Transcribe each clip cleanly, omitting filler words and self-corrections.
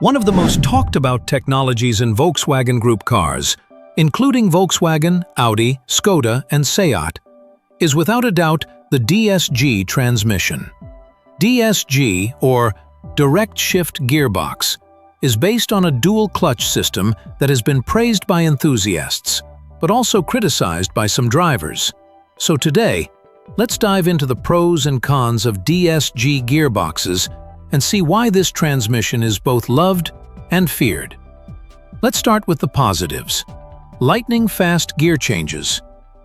One of the most talked about technologies in Volkswagen Group cars, including Volkswagen, Audi, Skoda, and Seat, is without a doubt the DSG transmission. DSG, or Direct Shift Gearbox, is based on a dual-clutch system that has been praised by enthusiasts, but also criticized by some drivers. So today, let's dive into the pros and cons of DSG gearboxes and see why this transmission is both loved and feared. Let's start with the positives. Lightning-fast gear changes.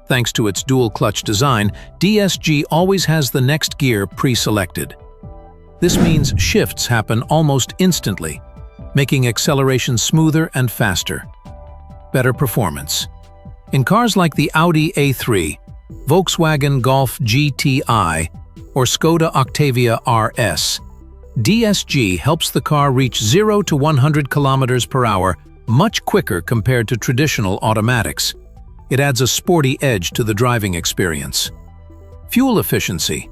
Thanks to its dual-clutch design, DSG always has the next gear pre-selected. This means shifts happen almost instantly, making acceleration smoother and faster. Better performance. In cars like the Audi A3, Volkswagen Golf GTI, or Skoda Octavia RS, DSG helps the car reach 0 to 100 km per hour much quicker compared to traditional automatics. It adds a sporty edge to the driving experience. Fuel efficiency.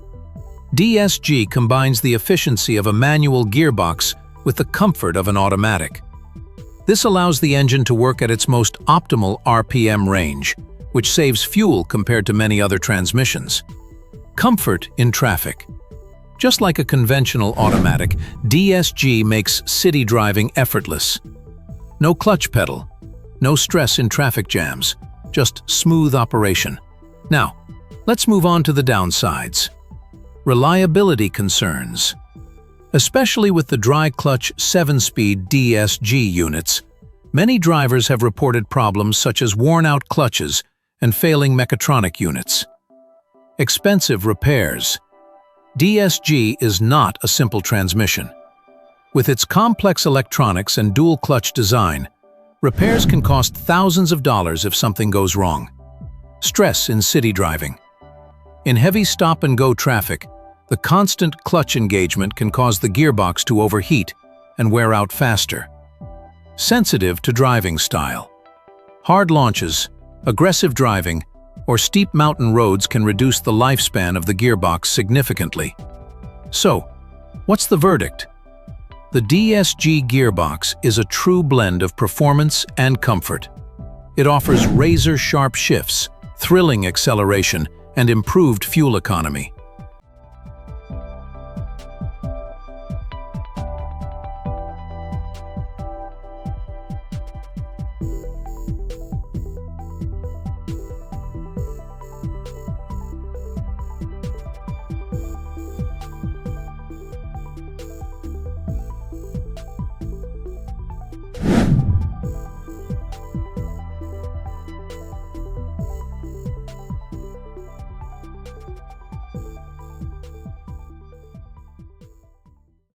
DSG combines the efficiency of a manual gearbox with the comfort of an automatic. This allows the engine to work at its most optimal RPM range, which saves fuel compared to many other transmissions. Comfort in traffic. Just like a conventional automatic, DSG makes city driving effortless. No clutch pedal, no stress in traffic jams, just smooth operation. Now, let's move on to the downsides. Reliability concerns. Especially with the dry-clutch 7-speed DSG units, many drivers have reported problems such as worn-out clutches and failing mechatronic units. Expensive repairs. DSG is not a simple transmission. With its complex electronics and dual-clutch design, repairs can cost thousands of dollars if something goes wrong. Stress in city driving. In heavy stop-and-go traffic, the constant clutch engagement can cause the gearbox to overheat and wear out faster. Sensitive to driving style. Hard launches, aggressive driving, or steep mountain roads can reduce the lifespan of the gearbox significantly. So, what's the verdict? The DSG gearbox is a true blend of performance and comfort. It offers razor-sharp shifts, thrilling acceleration, and improved fuel economy.